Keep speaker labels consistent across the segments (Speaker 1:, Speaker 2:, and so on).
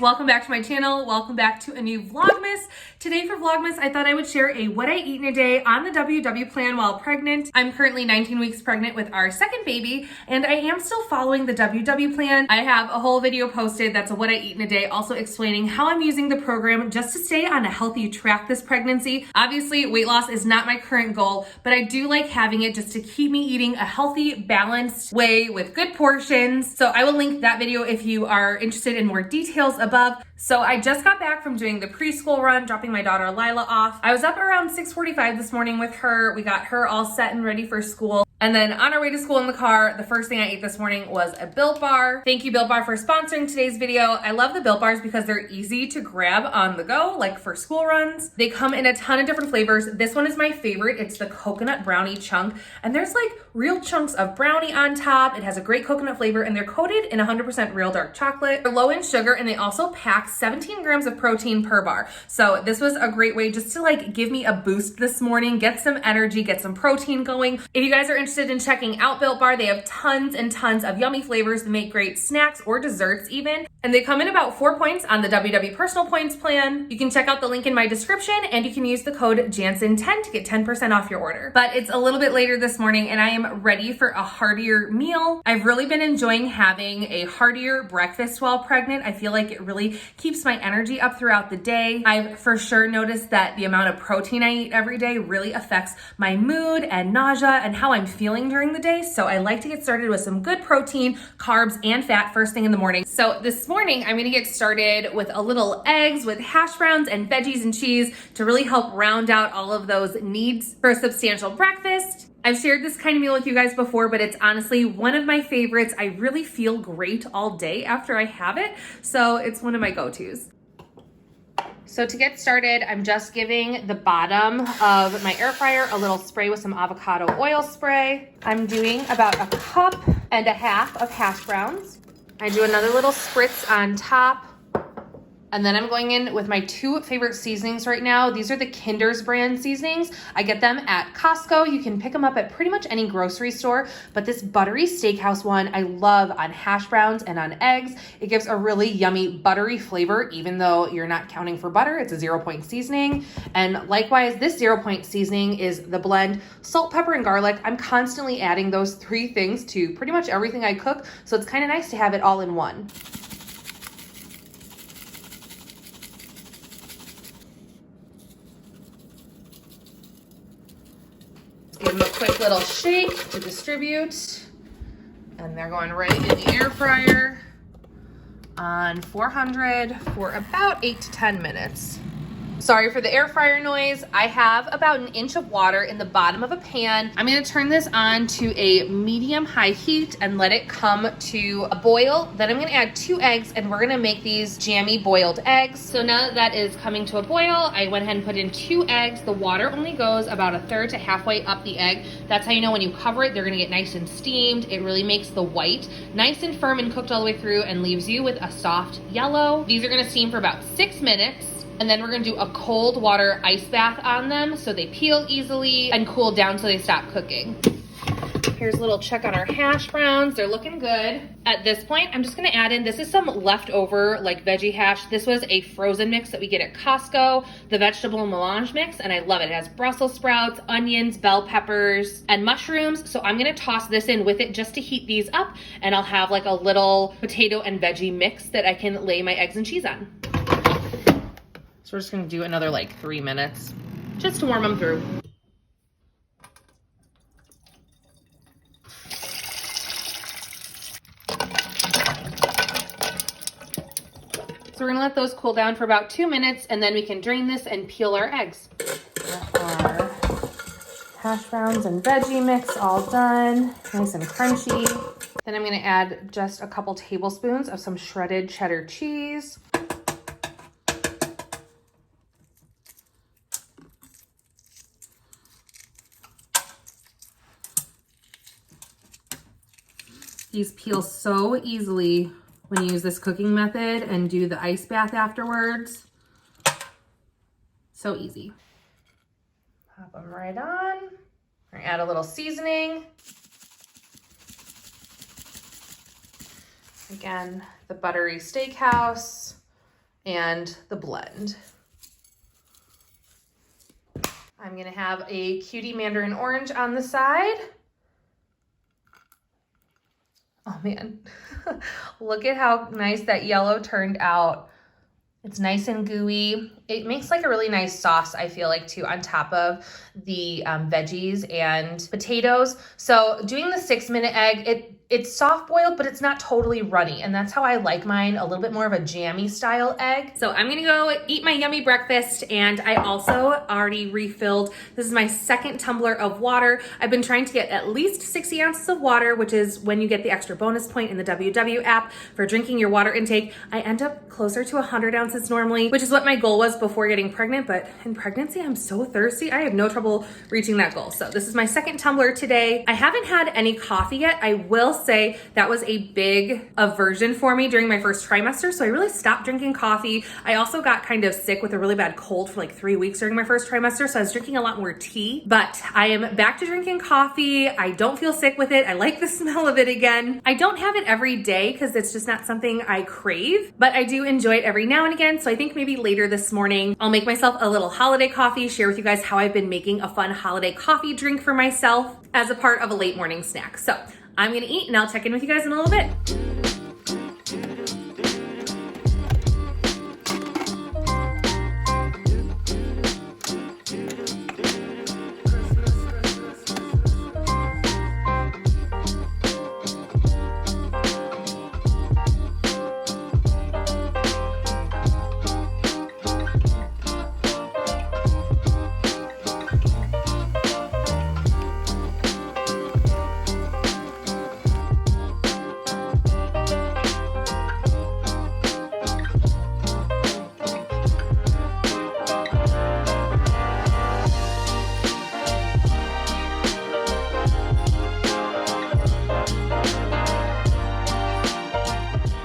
Speaker 1: welcome back to my channel. Welcome back to a new Vlogmas. Today for Vlogmas, I thought I would share a what I eat in a day on the WW plan while pregnant. I'm currently 19 weeks pregnant with our second baby, and I am still following the WW plan. I have a whole video posted that's a what I eat in a day, also explaining how I'm using the program just to stay on a healthy track this pregnancy. Obviously, weight loss is not my current goal, but I do like having it just to keep me eating a healthy, balanced way with good portions. So I will link that video if you are interested in more details above. So I just got back from doing the preschool run, dropping my daughter Lila off. I was up around 6:45 this morning with her. We got her all set and ready for school. And then on our way to school in the car, the first thing I ate this morning was a Built Bar. Thank you, Built Bar, for sponsoring today's video. I love the Built Bars because they're easy to grab on the go, like for school runs. They come in a ton of different flavors. This one is my favorite. It's the coconut brownie chunk. And there's like real chunks of brownie on top. It has a great coconut flavor and they're coated in 100% real dark chocolate. They're low in sugar and they also pack 17 grams of protein per bar. So this was a great way just to like give me a boost this morning, get some energy, get some protein going. If you guys are interested in checking out Built Bar, they have tons and tons of yummy flavors that make great snacks or desserts even. And they come in about 4 points on the WW Personal Points plan. You can check out the link in my description and you can use the code Jansen10 to get 10% off your order. But it's a little bit later this morning and I am ready for a heartier meal. I've really been enjoying having a heartier breakfast while pregnant. I feel like it really keeps my energy up throughout the day. I've for sure noticed that the amount of protein I eat every day really affects my mood and nausea and how I'm feeling during the day. So I like to get started with some good protein, carbs, and fat first thing in the morning. So this morning, I'm gonna get started with a little eggs with hash browns and veggies and cheese to really help round out all of those needs for a substantial breakfast. I've shared this kind of meal with you guys before, but it's honestly one of my favorites. I really feel great all day after I have it. So it's one of my go-tos. So to get started, I'm just giving the bottom of my air fryer a little spray with some avocado oil spray. I'm doing about 1.5 cups of hash browns. I do another little spritz on top. And then I'm going in with my 2 favorite seasonings right now. These are the Kinder's brand seasonings. I get them at Costco. You can pick them up at pretty much any grocery store, but this buttery steakhouse one I love on hash browns and on eggs. It gives a really yummy buttery flavor, even though you're not counting for butter. It's a 0-point seasoning. And likewise, this 0-point seasoning is the blend salt, pepper, and garlic. I'm constantly adding those 3 things to pretty much everything I cook, so it's kind of nice to have it all in one. Give them a quick little shake to distribute. And they're going right in the air fryer on 400 for about 8 to 10 minutes. Sorry for the air fryer noise. I have about 1 inch of water in the bottom of a pan. I'm gonna turn this on to a medium-high heat and let it come to a boil. Then I'm gonna add 2 eggs and we're gonna make these jammy boiled eggs. So now that is coming to a boil, I went ahead and put in 2 eggs. The water only goes about 1/3 to halfway up the egg. That's how you know when you cover it, they're gonna get nice and steamed. It really makes the white nice and firm and cooked all the way through and leaves you with a soft yellow. These are gonna steam for about 6 minutes. And then we're gonna do a cold water ice bath on them so they peel easily and cool down so they stop cooking. Here's a little check on our hash browns. They're looking good. At this point, I'm just gonna add in, this is some leftover like veggie hash. This was a frozen mix that we get at Costco, the vegetable melange mix, and I love it. It has Brussels sprouts, onions, bell peppers, and mushrooms. So I'm gonna toss this in with it just to heat these up, and I'll have like a little potato and veggie mix that I can lay my eggs and cheese on. So we're just gonna do another like 3 minutes just to warm them through. So we're gonna let those cool down for about 2 minutes and then we can drain this and peel our eggs. Our hash browns and veggie mix all done, nice and crunchy. Then I'm gonna add just a couple tablespoons of some shredded cheddar cheese. These peel so easily when you use this cooking method and do the ice bath afterwards. So easy. Pop them right on. We're gonna add a little seasoning. Again, the buttery steakhouse, and the blend. I'm gonna have a cutie mandarin orange on the side. Oh man, look at how nice that yellow turned out. It's nice and gooey. It makes like a really nice sauce, I feel like, too, on top of the veggies and potatoes. So doing the 6-minute egg, it's soft boiled, but it's not totally runny. And that's how I like mine, a little bit more of a jammy style egg. So I'm gonna go eat my yummy breakfast. And I also already refilled, this is my 2nd tumbler of water. I've been trying to get at least 60 ounces of water, which is when you get the extra bonus point in the WW app for drinking your water intake. I end up closer to 100 ounces normally, which is what my goal was before getting pregnant. But in pregnancy, I'm so thirsty. I have no trouble reaching that goal. So this is my 2nd tumbler today. I haven't had any coffee yet. I will say that was a big aversion for me during my first trimester. So I really stopped drinking coffee. I also got kind of sick with a really bad cold for like 3 weeks during my first trimester. So I was drinking a lot more tea, but I am back to drinking coffee. I don't feel sick with it. I like the smell of it again. I don't have it every day because it's just not something I crave, but I do enjoy it every now and again. So I think maybe later this morning, I'll make myself a little holiday coffee, share with you guys how I've been making a fun holiday coffee drink for myself as a part of a late morning snack. So I'm gonna eat and I'll check in with you guys in a little bit.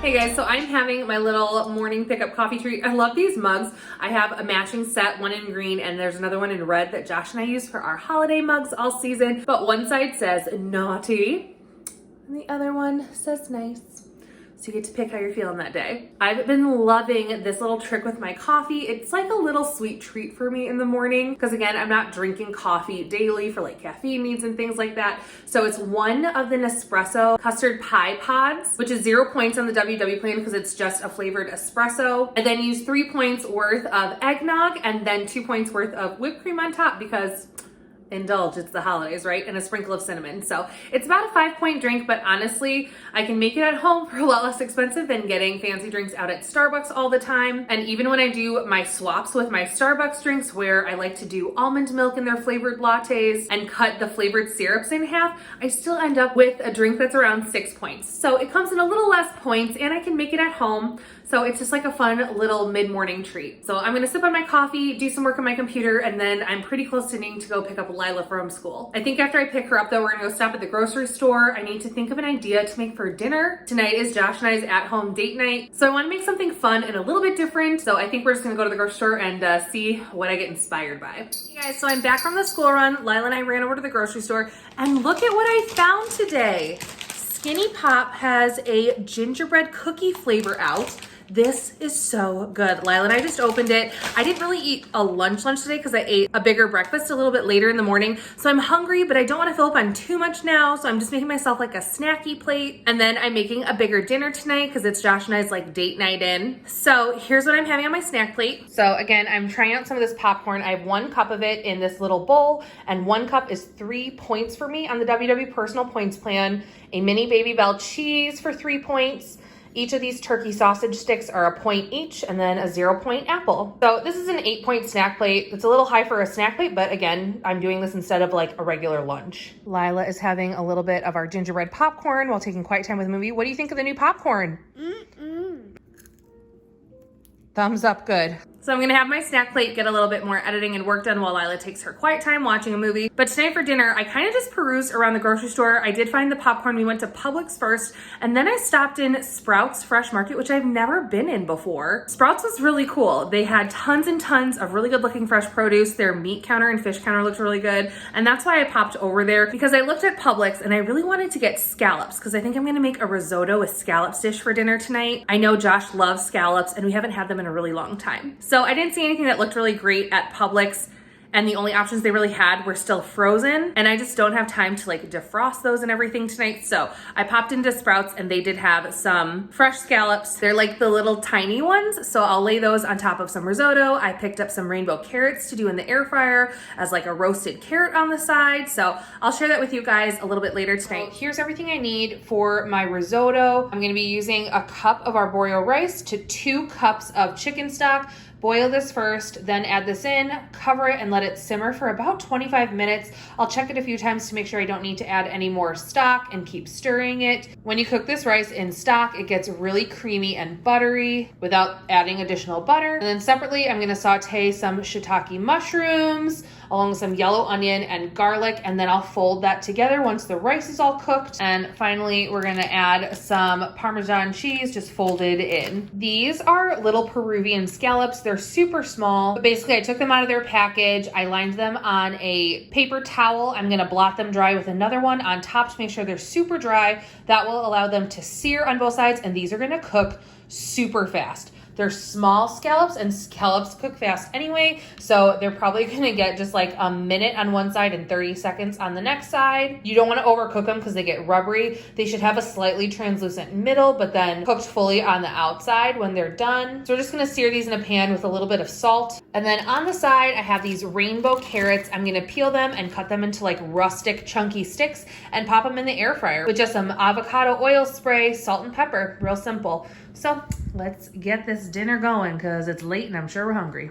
Speaker 1: Hey guys, so I'm having my little morning pickup coffee treat. I love these mugs. I have a matching set, one in green, and there's another one in red that Josh and I use for our holiday mugs all season. But one side says naughty, and the other one says nice. So you get to pick how you're feeling that day. I've been loving this little trick with my coffee. It's like a little sweet treat for me in the morning because again, I'm not drinking coffee daily for like caffeine needs and things like that. So it's one of the Nespresso custard pie pods, which is 0 points on the WW plan because it's just a flavored espresso. And then use 3 points worth of eggnog and then 2 points worth of whipped cream on top because indulge, it's the holidays, right? And a sprinkle of cinnamon. So it's about a 5-point drink, but honestly, I can make it at home for a lot less expensive than getting fancy drinks out at Starbucks all the time. And even when I do my swaps with my Starbucks drinks, where I like to do almond milk in their flavored lattes and cut the flavored syrups in half, I still end up with a drink that's around 6 points. So it comes in a little less points and I can make it at home. So it's just like a fun little mid-morning treat. So I'm gonna sip on my coffee, do some work on my computer, and then I'm pretty close to needing to go pick up Lila from school. I think after I pick her up though, we're gonna go stop at the grocery store. I need to think of an idea to make for dinner. Tonight is Josh and I's at-home date night. So I wanna make something fun and a little bit different. So I think we're just gonna go to the grocery store and see what I get inspired by. Hey guys, so I'm back from the school run. Lila and I ran over to the grocery store and look at what I found today. Skinny Pop has a gingerbread cookie flavor out. This is so good. Lila and I just opened it. I didn't really eat a lunch today because I ate a bigger breakfast a little bit later in the morning. So I'm hungry, but I don't want to fill up on too much now. So I'm just making myself like a snacky plate. And then I'm making a bigger dinner tonight because it's Josh and I's like date night in. So here's what I'm having on my snack plate. So again, I'm trying out some of this popcorn. I have 1 cup of it in this little bowl and 1 cup is 3 points for me on the WW personal points plan. A mini Baby Bell cheese for 3 points. Each of these turkey sausage sticks are 1 point each, and then a 0 point apple. So this is an 8-point snack plate. It's a little high for a snack plate, but again, I'm doing this instead of like a regular lunch. Lila is having a little bit of our gingerbread popcorn while taking quiet time with a movie. What do you think of the new popcorn? Thumbs up, good. So I'm gonna have my snack plate get a little bit more editing and work done while Lila takes her quiet time watching a movie. But tonight for dinner, I kind of just perused around the grocery store. I did find the popcorn. We went to Publix first, and then I stopped in Sprouts Fresh Market, which I've never been in before. Sprouts was really cool. They had tons and tons of really good looking fresh produce. Their meat counter and fish counter looked really good. And that's why I popped over there because I looked at Publix and I really wanted to get scallops because I think I'm gonna make a risotto with scallops dish for dinner tonight. I know Josh loves scallops and we haven't had them in a really long time. So I didn't see anything that looked really great at Publix, and the only options they really had were still frozen, and I just don't have time to like defrost those and everything tonight. So I popped into Sprouts and they did have some fresh scallops. They're like the little tiny ones, so I'll lay those on top of some risotto. I picked up some rainbow carrots to do in the air fryer as like a roasted carrot on the side. So I'll share that with you guys a little bit later tonight. So here's everything I need for my risotto. I'm gonna be using a cup of arborio rice to 2 cups of chicken stock. Boil this first, then add this in, cover it, and let it simmer for about 25 minutes. I'll check it a few times to make sure I don't need to add any more stock and keep stirring it. When you cook this rice in stock, it gets really creamy and buttery without adding additional butter. And then separately, I'm gonna saute some shiitake mushrooms along with some yellow onion and garlic, and then I'll fold that together once the rice is all cooked. And finally, we're gonna add some Parmesan cheese just folded in. These are little Peruvian scallops. They're super small, but basically I took them out of their package. I lined them on a paper towel. I'm gonna blot them dry with another one on top to make sure they're super dry. That will allow them to sear on both sides, and these are gonna cook super fast. They're small scallops, and scallops cook fast anyway, so they're probably gonna get just like a minute on one side and 30 seconds on the next side. You don't wanna overcook them because they get rubbery. They should have a slightly translucent middle, but then cooked fully on the outside when they're done. So we're just gonna sear these in a pan with a little bit of salt. And then on the side, I have these rainbow carrots. I'm gonna peel them and cut them into like rustic chunky sticks and pop them in the air fryer with just some avocado oil spray, salt and pepper, real simple. So let's get this dinner going because it's late and I'm sure we're hungry.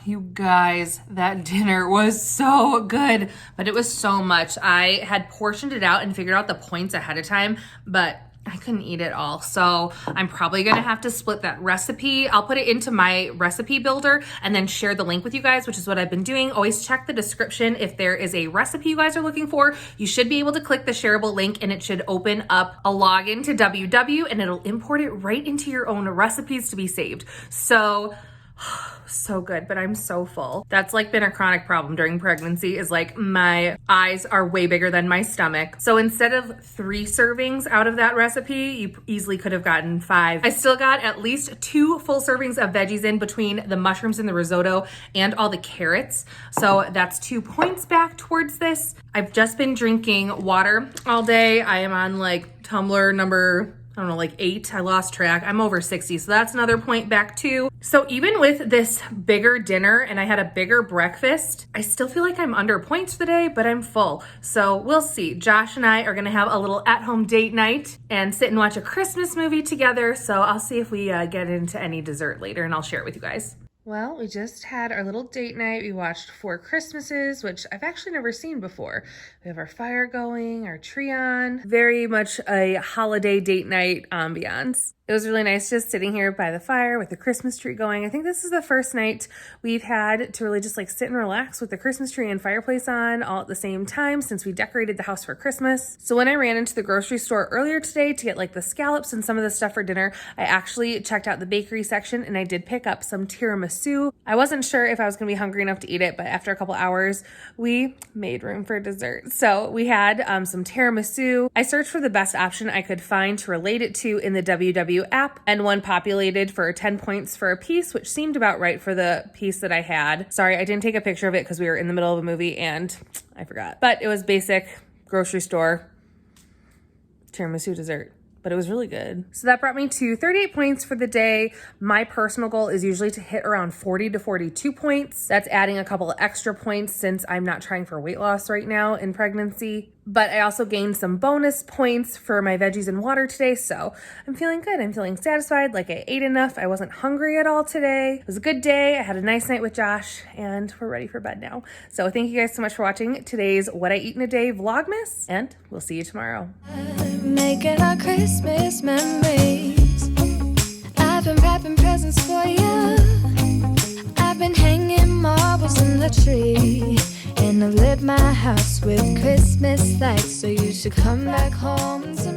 Speaker 1: You guys, that dinner was so good, but it was so much. I had portioned it out and figured out the points ahead of time, but I couldn't eat it all. So I'm probably gonna have to split that recipe. I'll put it into my recipe builder and then share the link with you guys, which is what I've been doing. Always check the description. If there is a recipe you guys are looking for, you should be able to click the shareable link and it should open up a login to WW and it'll import it right into your own recipes to be saved. So So good, but I'm so full. That's like been a chronic problem during pregnancy, is like my eyes are way bigger than my stomach. So instead of 3 servings out of that recipe, you easily could have gotten 5. I still got at least 2 full servings of veggies in between the mushrooms and the risotto and all the carrots. So that's 2 points back towards this. I've just been drinking water all day. I am on like tumbler number, I don't know, like 8. I lost track. I'm over 60, so that's another point back too. So even with this bigger dinner and I had a bigger breakfast, I still feel like I'm under points today, but I'm full. So we'll see. Josh and I are gonna have a little at-home date night and sit and watch a Christmas movie together. So I'll see if we get into any dessert later and I'll share it with you guys. Well, we just had our little date night. We watched 4 Christmases, which I've actually never seen before. We have our fire going, our tree on. Very much a holiday date night ambiance. It was really nice just sitting here by the fire with the Christmas tree going. I think this is the first night we've had to really just like sit and relax with the Christmas tree and fireplace on all at the same time since we decorated the house for Christmas. So when I ran into the grocery store earlier today to get like the scallops and some of the stuff for dinner, I actually checked out the bakery section and I did pick up some tiramisu. I wasn't sure if I was gonna be hungry enough to eat it, but after a couple hours, we made room for dessert. So we had some tiramisu. I searched for the best option I could find to relate it to in the WW app, and one populated for 10 points for a piece, which seemed about right for the piece that I had. Sorry, I didn't take a picture of it because we were in the middle of a movie and I forgot. But it was basic grocery store tiramisu dessert, but it was really good. So that brought me to 38 points for the day. My personal goal is usually to hit around 40 to 42 points. That's adding a couple of extra points since I'm not trying for weight loss right now in pregnancy. But I also gained some bonus points for my veggies and water today, so I'm feeling good. I'm feeling satisfied, like I ate enough. I wasn't hungry at all today. It was a good day. I had a nice night with Josh, and we're ready for bed now. So thank you guys so much for watching today's What I Eat in a Day Vlogmas, and we'll see you tomorrow.
Speaker 2: Making our Christmas memories. I've been wrapping presents for you. I've been hanging marbles in the tree. And I've lit my house with Christmas lights, so you should come back home to me.